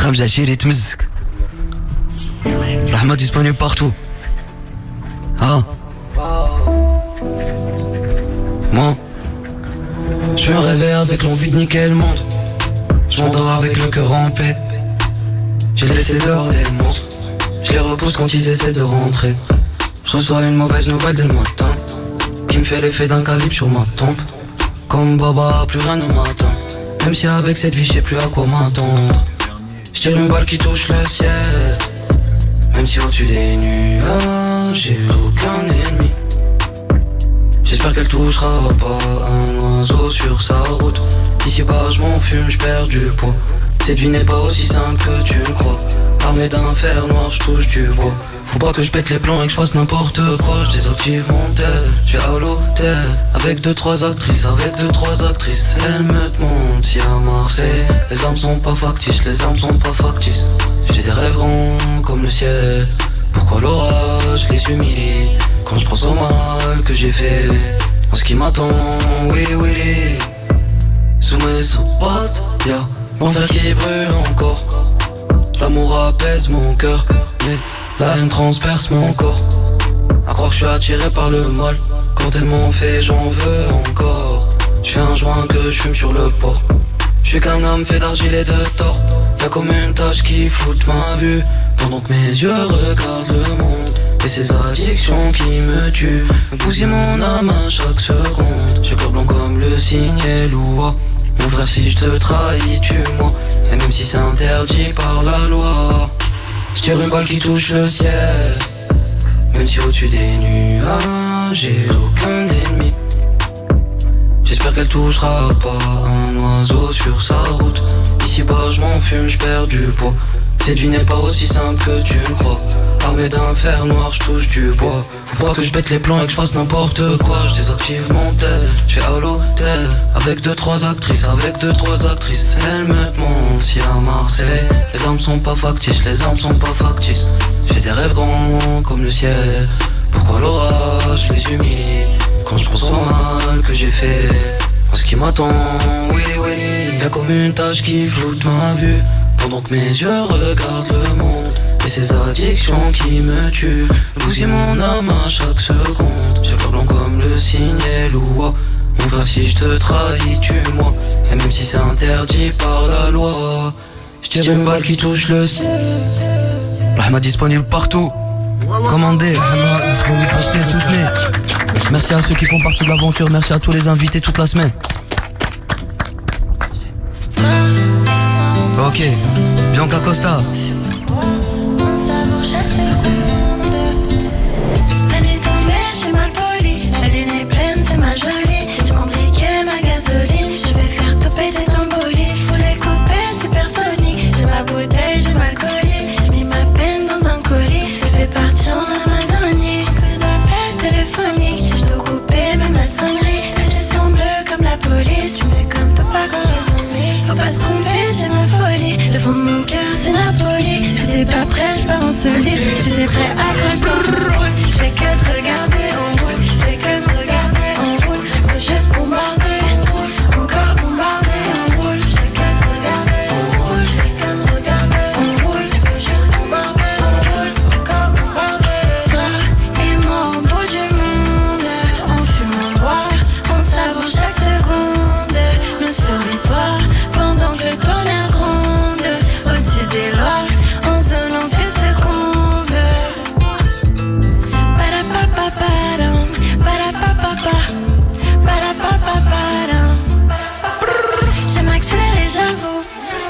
خمجة عشيري تمزك رحمة disponible partout. Ah. Moi, je me réveille avec l'envie de niquer le monde. Je m'endors avec le cœur en paix. J'ai laissé dehors les monstres. Je les repousse quand ils essaient de rentrer. Je reçois une mauvaise nouvelle dès le matin qui me fait l'effet d'un calibre sur ma tempe. Comme Baba, plus rien ne m'attend. Même si avec cette vie je sais plus à quoi m'attendre. Je tire une balle qui touche le ciel. Même si au-dessus des nuages j'ai aucun ennemi. J'espère qu'elle touchera pas un oiseau sur sa route. Ici bas je m'enfume, je perds du poids. Cette vie n'est pas aussi simple que tu le crois. Armé d'un fer noir, je touche du bois. Faut pas que je pète les plans et que je fasse n'importe quoi. Je désactive mon tel, je vais à l'hôtel. Avec 2-3 actrices, Elles me demandent si à Marseille les armes sont pas factices, J'ai des rêves grands comme le ciel. Pourquoi l'orage les humilie quand je pense au mal que j'ai fait. En ce qui m'attend, oui, sous mes soupapes, y'a mon frère qui brûle encore. L'amour apaise mon cœur, mais la haine transperce mon corps. À croire que je suis attiré par le mal. Quand elles m'ont fait, j'en veux encore. Je fais un joint que je fume sur le port. Je suis qu'un homme fait d'argile et de tort. Y'a comme une tache qui floute ma vue pendant que mes yeux regardent le monde. Et ces addictions qui me tuent me bousillent mon âme à chaque seconde. J'ai cœur blanc comme le cygne et l'oie. Mon frère, si je te trahis, tue-moi. Et même si c'est interdit par la loi, je tire une balle qui touche le ciel. Même si au-dessus des nuages j'ai aucun ennemi. J'espère qu'elle touchera pas un oiseau sur sa route. Ici bas je m'enfume, je perds du poids. Cette vie n'est pas aussi simple que tu le crois. Armé d'un fer noir, je touche du bois. Faut pas que je pète les plans et que je fasse n'importe quoi. Je désactive mon tel, je vais à l'hôtel. Avec 2-3 actrices, Elles me demandent si à Marseille les armes sont pas factices, J'ai des rêves grands comme le ciel. Pourquoi l'orage les humilie quand je pense au mal que j'ai fait. En ce qui m'attend, oui, y'a comme une tache qui floute ma vue pendant que mes yeux regardent le monde. Et ces addictions qui me tuent bousillent mon âme à chaque seconde. J'ai peur blanc comme le cygne et l'oie. Mon frère, si je te trahis, tue-moi. Et même si c'est interdit par la loi, je tire une balle qui touche le ciel. Rahma disponible partout. Commandez, Rahma disponible, achetez, soutenez. Merci à ceux qui font partie de l'aventure. Merci à tous les invités toute la semaine. Ok, Bianca Costa. On savoure chaque seconde. La nuit tombée, j'ai mal poli. La lune est pleine, c'est mal joli. J'ai mon briquet, ma gasoline. Je vais faire toper tes trampolines. Faut les couper, supersonique. J'ai ma bouteille, j'ai ma colis. J'ai mis ma peine dans un colis. Je vais partir en Amazonie. Plus d'appels téléphoniques. Je dois couper même la sonnerie. Tes yeux sont bleus comme la police. Tu me fais comme toi, pas comme les zombies. Faut pas se tromper, j'ai ma folie. Le fond de mon cœur, c'est Napoli. Si t'es pas prêt, je pars en soliste. Si t'es prêt, accroche-toi, on roule. Je fais que te regarder, on roule. Je fais que me regarder, on roule. Faut juste bombarder, on roule. Encore bombarder, on roule. Je fais que te regarder, on roule. Je fais que me regarder, on roule. Faut juste bombarder, on roule. Encore bombarder. Toi et moi au bout du monde. On fume, on boit, on savoure chaque seconde. Nous sur les toits, pendant que le tonnerre gronde. Au-dessus des lois, en zone on fait ce qu'on veut. Parapapapadam, parapapapa, parapapapadam. J'aime accélérer, j'avoue.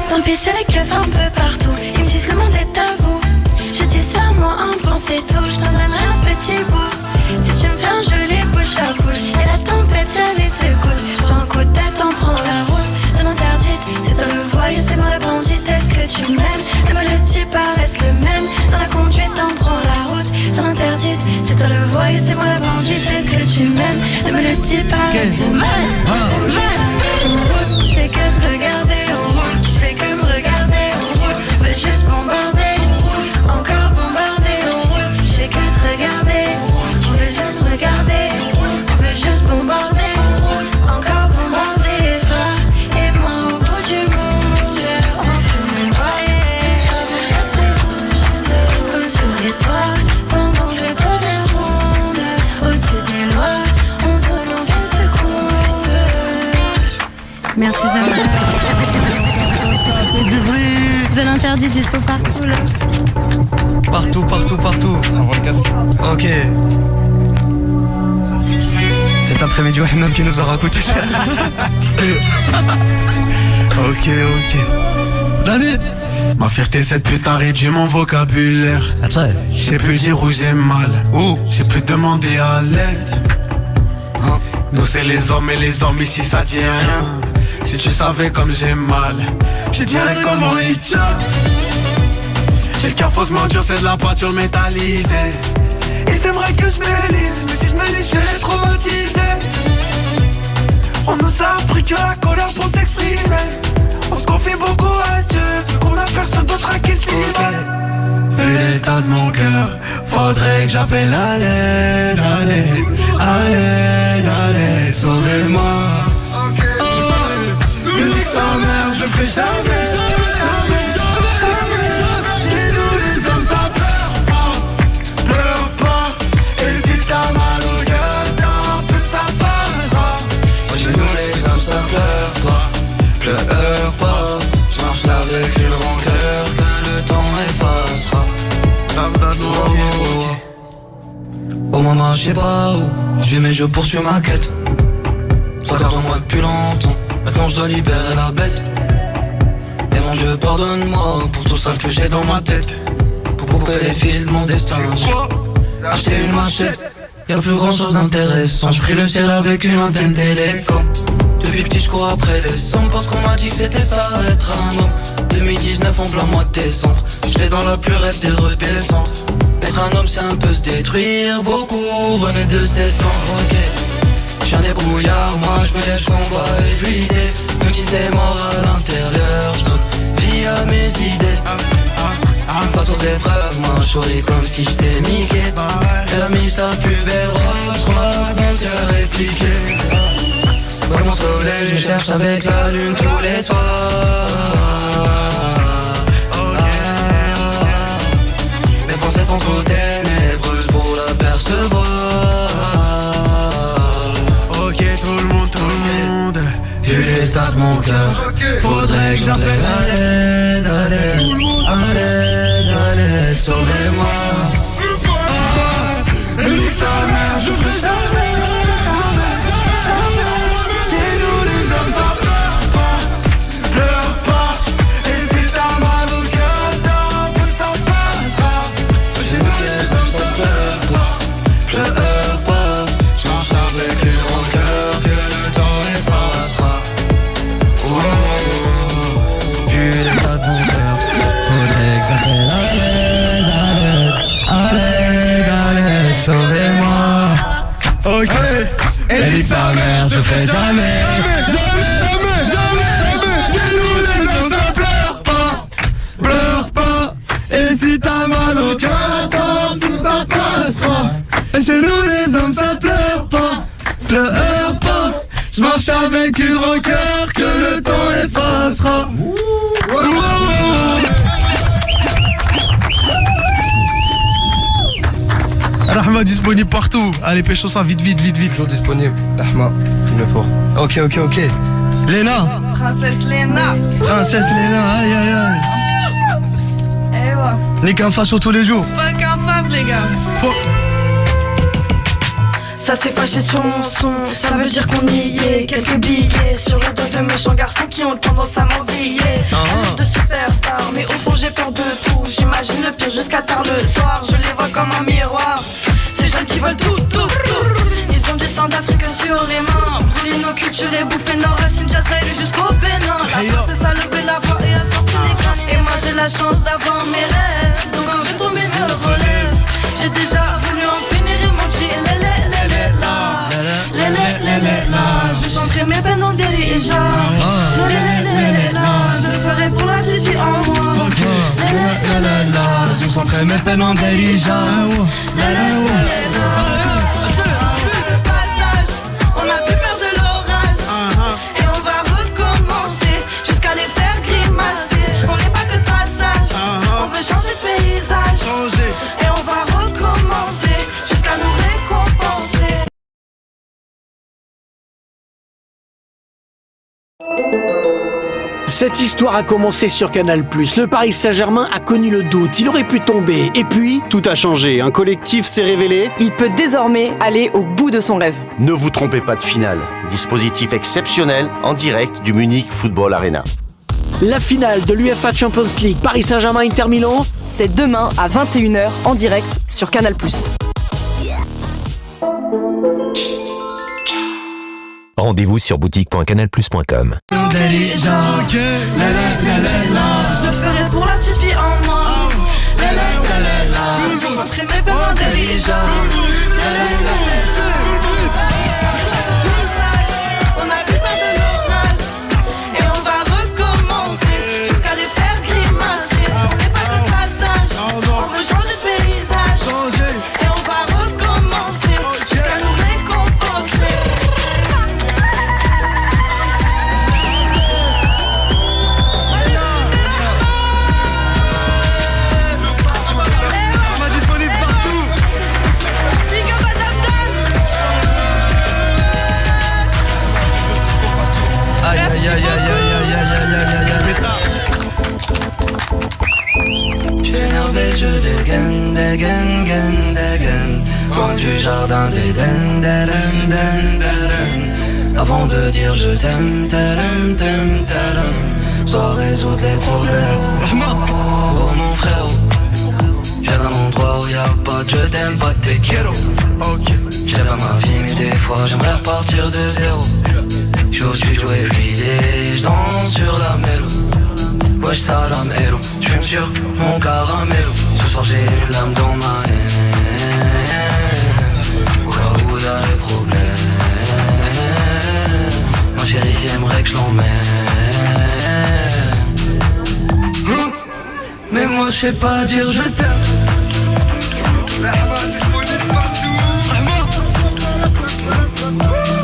Tant pis c'est les keufs un peu partout. Ils me disent le monde est à vous. Je dis ça moi un point c'est tout. Je t'en donnerai un petit bout. Si tu me fais un joli bouche à bouche. Et la tempête y'a les secousses. Sur un coup de tête on prend la route. Zone interdite, c'est toi le voyou, c'est moi la bandite. Est-ce que tu m'aimes? Les mots le type paraissent le même. Dans la conduite on prend la route. Zone interdite, c'est toi le voyou, c'est moi la bandite. Est-ce que tu m'aimes? Les mots le type paraissent le même. On roule, je fais que te regarder, on roule. Je fais que me regarder, on roule. Veux juste bombarder, on roule. Encore bombarder, on roule. Je fais que te regarder, on roule. On veut bien me regarder, on roule. On veut juste bombarder, on roule. Encore bombarder, toi et moi au bout du monde. On fume, on boit, Merci, ça me Du bruit. Zone interdite, dispo partout là. Partout. Avant le casque. Ok. Cet après-midi, même qui nous aura coûté cher. Ok. Dani. Ma fierté, cette putain réduit mon vocabulaire. Attends. J'ai plus dire où j'ai mal. J'ai plus demandé à l'aide. Nous c'est les hommes et les hommes ici ça dit rien. Si tu savais comme j'ai mal, je dirais comment il tient. J'ai le cœur faussement dur, c'est de la peinture métallisée. Ils aimeraient que je me livre, mais si je me livre, je vais les traumatiser. On nous a appris que la colère pour s'exprimer. On se confie beaucoup à Dieu, vu qu'on a personne d'autre à qui se livrer. Vu l'état de mon cœur, faudrait que j'appelle à l'aide. Allez, sauvez-moi. Musique sans merde, je le ferai jamais. Chez nous les hommes ça pleure pas. Et si t'as mal au cœur, tant que ça passera. Chez nous les hommes ça pleure pas. Je marche avec une rancœur que le temps effacera. Ça me donne Au moment je sais pas où je vis mais je poursuis ma quête. 3 quarts de moi depuis longtemps. Maintenant je dois libérer la bête. Et mon Dieu pardonne-moi pour tout ça que j'ai dans ma tête. Pour couper les fils de mon destin, j'ai acheté une machette. Y'a plus grand chose d'intéressant. J'ai pris le ciel avec une antenne télécom. Depuis petit je cours après les sommes parce qu'on m'a dit que c'était ça être un homme. 2019 en plein mois de décembre, j'étais dans la plus raide des redescentes. Être un homme c'est un peu se détruire. Beaucoup venaient de ces cendres, ok. J'suis un débrouillard, moi je me lève, j'combats everyday. Même si c'est mort à l'intérieur, j'donne vie à mes idées. Face aux épreuves, moi j'souris comme si j'étais niqué. Elle a mis sa plus belle robe, j'crois que mon cœur est pliqué. Dans mon soleil, je cherche avec la lune tous les soirs. Mes pensées sont trop ténébreuses pour l'apercevoir. Ok tout le monde. Vu l'état de mon cœur, faudrait que j'appelle à l'aide, sauvez-moi. Nique sa mère, je ferai jamais. Chez nous les hommes ça pleure pas. Et si t'as mal au cœur, tant que ça passera. Chez nous les hommes ça pleure pas. Je marche avec une rancœur que le temps effacera. Vu l'état de mon cœur, faudrait que j'appelle à l'aide, sauvez-moi. Ok. Elle dit sa mère, je ferai jamais. Chez nous les hommes ça pleure pas. Et si t'as mal au cœur, tant que ça passera. Chez nous les hommes ça pleure pas. Je marche avec une rancœur que le temps effacera. Rahma disponible partout. Allez, pécho ça vite. Toujours disponible. Lahma, stream fort. Ok. Léna. Princesse Léna. Aïe. Eh ouais. Nique un facho tous les jours. Fuck un fave, les gars. Fuck. Ça s'est fâché sur mon son, ça veut dire qu'on y est. Quelques billets sur le dos de méchants garçons qui ont tendance à m'envier. De superstar, mais au fond j'ai peur de tout. J'imagine le pire jusqu'à tard le soir. Je les vois comme un miroir. Ces jeunes qui veulent tout. Ils ont du sang d'Afrique sur les mains. Brûler nos cultures et bouffer nos racines. Jazzaïr jusqu'au Bénin. La force c'est ça, lever la voix et à sortir les crânes. Et moi j'ai la chance d'avoir mes rêves. Donc quand je tombe et me relève, j'ai déjà voulu en finir et mentir. Je chanterai mes peines en dérigeant. Je le ferai pour la petite fille en moi. Je chanterai mes peines en dirigeant. Cette histoire a commencé sur Canal+. Le Paris Saint-Germain a connu le doute. Il aurait pu tomber. Et puis... Tout a changé. Un collectif s'est révélé. Il peut désormais aller au bout de son rêve. Ne vous trompez pas de finale. Dispositif exceptionnel en direct du Munich Football Arena. La finale de l'UEFA Champions League Paris Saint-Germain Inter Milan, c'est demain à 21h en direct sur Canal+. Rendez-vous sur boutique.canalplus.com. Je le ferai pour la petite fille en moi. Concentrer mes peurs déjà. On a plus peur de l'orage et on va recommencer jusqu'à les faire grimacer. On n'est pas de passage, on veut changer de paysage et on va recommencer jusqu'à nous récompenser. Je suis énervé, je dégaine loin du jardin d'Éden, avant de dire je t'aime, je dois résoudre les problèmes. Oh mon frère, je viens d'un endroit où y'a pas de je t'aime, pas de te quiero. Je lève à ma vie mais des fois j'aimerais repartir de zéro. Je suis au studio everyday, je danse sur la mélo. Wesh salam hello, je fume sur mon caramelo. Ce soir j'ai une lame dans ma haine, au cas où y'a les problèmes. Ma chérie aimerait que je l'emmène, mais moi je sais pas dire je t'aime.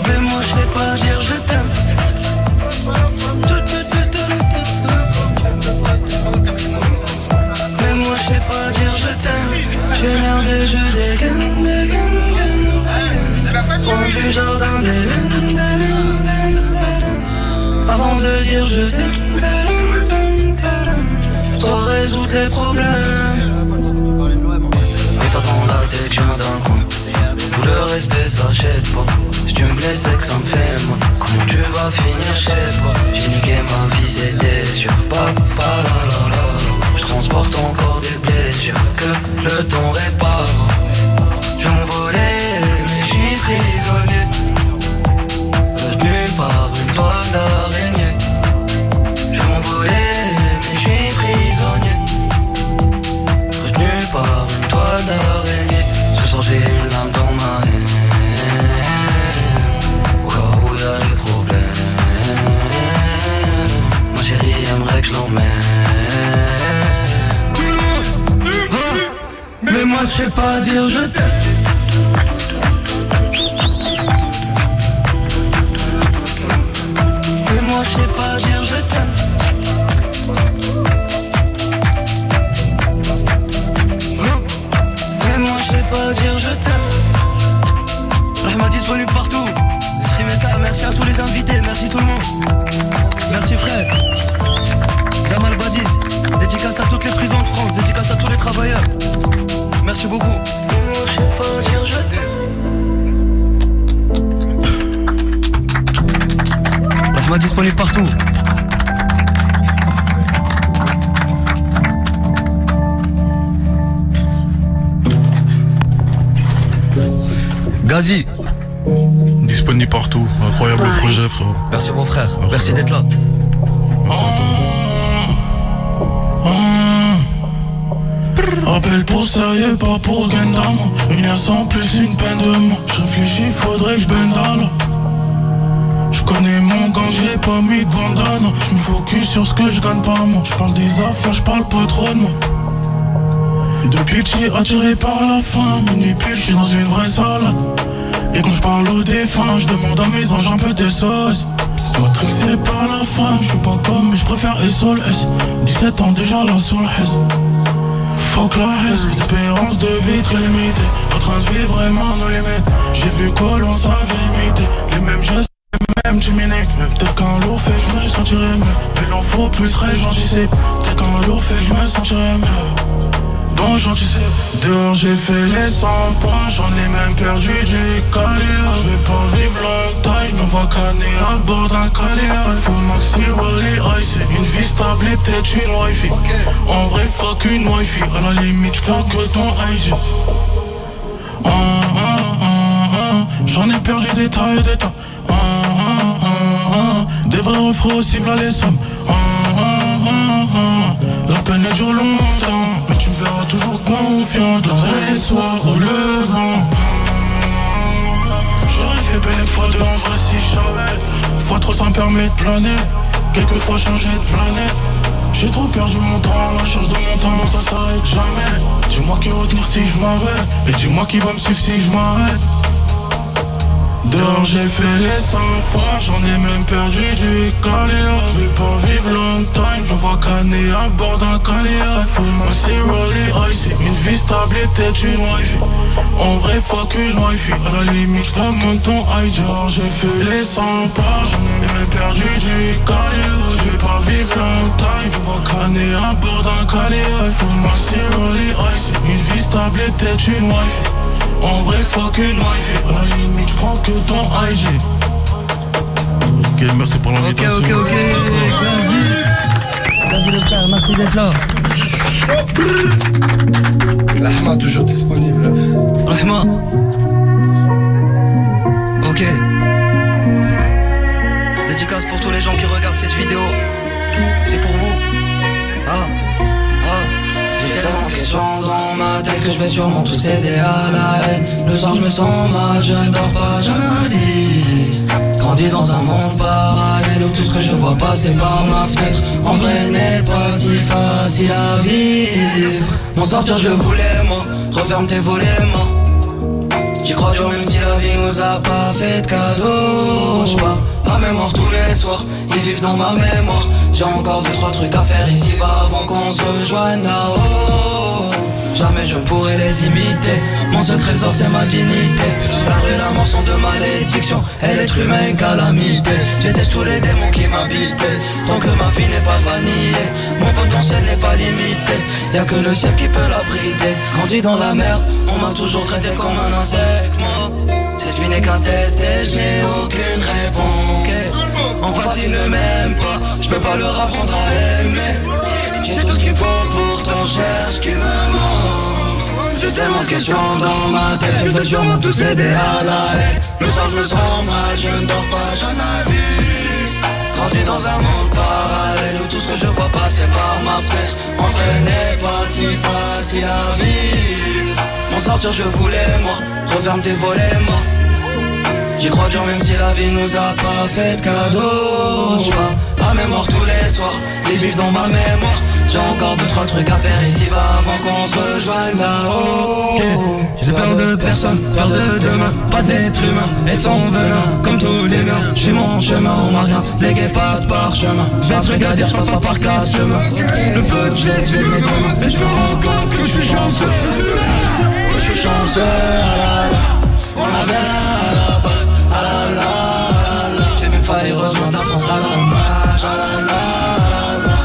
Mais moi je sais pas dire je t'aime. Mais moi je sais pas dire je t'aime. Je suis énervé, je dégaine loin du jardin d'Éden, avant de dire je t'aime. Je dois résoudre les problèmes. Mais toi dans la tête, je viens d'un coin où le respect s'achète pas. Si tu me blesses, c'est que ça me fait mal. Comment tu vas finir, je sais pas. J'ai niqué ma vie, c'était sûr. Papa la la la. Je transporte encore des blessures que le temps répare. Je m'envolais, mais j'suis prisonnier, retenu par une toile d'araignée. Je m'envolais, mais j'suis prisonnier, retenu par une toile d'araignée. Ce soir j'ai une lame dans ma haine, au cas où y'a les problèmes. Ma chérie aimerait que je l'emmène, mais moi je sais pas dire je t'aime. Mais moi je sais pas dire je t'aime. Mais moi je sais pas dire je t'aime. Rahma disponible partout. Streamez ça, merci à tous les invités, merci tout le monde. Merci frère. Jamal Badiz, dédicace à toutes les prisons de France, dédicace à tous les travailleurs. Merci beaucoup. Mais moi je sais pas dire je t'aime. Rahma disponible partout. Gazi disponible partout, incroyable projet frérot. Merci mon frère, merci d'être là. Merci à toi. Appel pour sérieux, pas pour gain d'armes. Une heure sans plus, une peine de mort. Je réfléchis, faudrait que je bende à l'eau. Je connais mon gang, j'ai pas mis de bandana. Je me focus sur ce que je gagne pas moi. Je parle des affaires, je parle pas trop de moi. Depuis petit attiré par la faim, minuit pile, je suis dans une vraie salade. Et quand je parle aux défunts, je demande à mes anges un peu des sauces. Matrixé par la femme, je suis pas comme, mais je préfère SOS. 17 ans déjà là sur le Hez. Fuck la Hez, espérance de vie très limitée. En train de vivre vraiment nos limites. J'ai vu que l'on savait imiter les mêmes gestes, les mêmes chiminées. Peut-être qu'un lourd fait, je sentirais mieux. Il en faut plus très gentil, dès qu'un lourd fait je me sentirais mieux. Donc j'anticipe. Dehors j'ai fait les 100 points, j'en ai même perdu du calibre. Je vais pas vivre longtemps, on va canner à bord d'un calibre. Faut maxi rolly ice, une vie stable et peut-être une wifi. En vrai fuck une wifi, à la limite j'prends que ton IG. J'en ai perdu des tas et des tas. Des vrais refrains ciblent à les sommes. La peine est dure longtemps, mais tu me verras toujours confiant. Les soirs au levant. J'aurais fait belle une fois deux en vrai si jamais. Fois trop ça me permet de planer. Quelquefois changer de planète. J'ai trop perdu mon temps à la recherche de mon temps, non ça s'arrête jamais. Dis-moi qui retenir si je m'arrête, et dis-moi qui va me suivre si je m'arrête. Dehors j'ai fait les 100 pas, j'en ai même perdu du calibre. Je vais pas vivre longtemps, je vois canner à bord d'un calibre. Faut maxi rolly ice, une vie stable et peut-être une wifi. En vrai fuck une wifi, à la limite j'prends que ton IG. Dehors j'ai fait les 100 pas, j'en ai même perdu du calibre. Je vais pas vivre longtemps, je vois canner à bord d'un calibre. Faut maxi rolly ice, une vie stable et peut-être une wifi. En vrai fuck une wifi, à la limite j'prends que ton IG. Ok, merci pour l'invitation. Ok, vas-y le frère, merci d'être là. L'Ahma toujours disponible. L'Ahma. Ok. Dédicace pour tous les gens qui regardent cette vidéo. C'est pour vous. J'ai tellement de questions dans ma tête que je vais sûrement tout céder à la haine. Le soir je me sens mal, je ne dors pas, j'analyse. Grandi dans un monde parallèle où tout ce que je vois passer par ma fenêtre en vrai n'est pas si facile à vivre. M'en sortir je voulais moi, referme tes volets moi. J'y crois dur même si la vie nous a pas fait de cadeaux. J'pars à mémoire tous les soirs, ils vivent dans ma mémoire. J'ai encore 2-3 trucs à faire ici-bas avant qu'on se rejoigne là-haut. Jamais je pourrai les imiter, mon seul trésor c'est ma dignité. La rue, la mort sont de malédiction, et l'être humain une calamité. J'éteste tous les démons qui m'habitaient, tant que ma vie n'est pas vanillée. Mon potentiel n'est pas limité, y'a que le ciel qui peut l'abriter. Grandi dans la merde, on m'a toujours traité comme un insecte. Moi, cette vie n'est qu'un test et je n'ai aucune réponse. En face ils ne m'aiment pas, je peux pas leur apprendre à aimer. J'ai tout ce qu'il me faut, pourtant cherche ce qui me manque. J'ai tellement de questions dans ma tête que je vais sûrement tout céder à la haine. Le soir je me sens mal, je ne dors pas, j'analyse. Grandi dans un monde parallèle où tout ce que je vois passer par ma fenêtre en vrai n'est pas si facile à vivre. M'en sortir je voulais moi, referme tes volets moi. J'y crois dur même si la vie nous a pas fait de cadeaux. J'pars à mémoire tous les soirs, ils vivent dans ma mémoire. J'ai encore 2-3 trucs à faire ici-bas avant qu'on se rejoigne là-haut. J'ai peur de personne, peur de demain, pas d'être humain et de son venin comme tous les miens. J'suis mon chemin, on m'a rien légué, pas de parchemin. J'ai un truc à dire, j'passe pas par 4 chemins. Le peu que je l'ai mes deux mains, et j'me rends compte que j'suis chanceux. J'suis chanceux, on avait à la base. Ah la la la, j'ai même failli rejoindre la France à la nage. Ah la la la,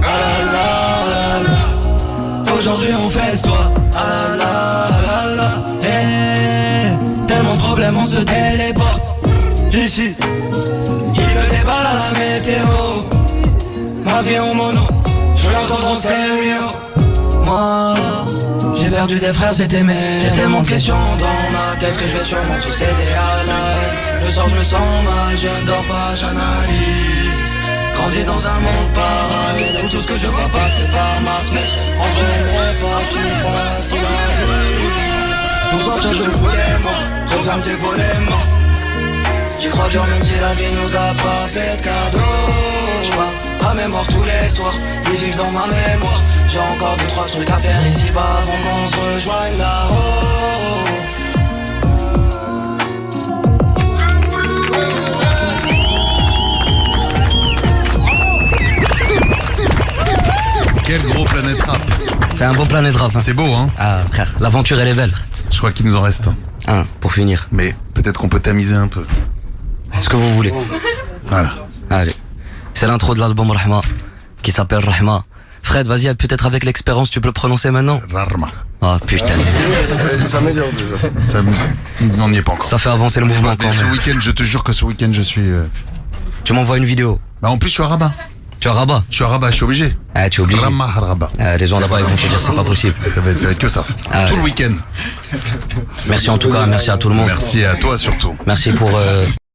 ah la la la. Aujourd'hui on festoie. Ah la la la, tellement de problèmes on se téléporte. Ici, il pleut des balles à la météo. Ma vie en mono, je veux l'entendre en stéréo. Moi, j'ai perdu des frères, c'était mes. J'ai tellement de questions dans ma tête que je vais sûrement tout céder à la haine. Le soir je me sens mal, je ne dors pas, j'analyse. Grandi dans un monde parallèle où tout ce que je vois passer par ma fenêtre en vrai n'est pas si facile à vivre. M'en sortir je voulais moi, referme tes volets moi. J'y crois dur même si la vie nous a pas fait de cadeaux. J'pars à mémoire tous les soirs, ils vivent dans ma mémoire. J'ai encore 2-3 trucs à faire ici-bas avant qu'on se rejoigne là-haut. Quel gros Planète Rap. C'est un beau Planète Rap hein. C'est beau hein. Ah frère, l'aventure elle est belle. Je crois qu'il nous en reste un. Un, pour finir. Mais peut-être qu'on peut tamiser un peu. Ce que vous voulez. Voilà. Allez. C'est l'intro de l'album Rahma, qui s'appelle Rahma. Fred, vas-y, peut-être avec l'expérience, tu peux le prononcer maintenant. Rahma. Ah putain. Ça m'améliore déjà. On n'y est pas encore. Ça fait avancer le mouvement quand Ce même. week-end, je te jure que ce week-end, je suis... Tu m'envoies une vidéo. Bah en plus, je suis à Rabat. Tu es à Rabat? Je suis à Rabat, je suis obligé. Ah, tu es obligé. Rabat. Les gens là-bas, ils vont te dire c'est pas possible. Ça va être que ça. Tout le week-end. Merci en tout cas, merci à tout le monde. Merci à toi surtout. Merci pour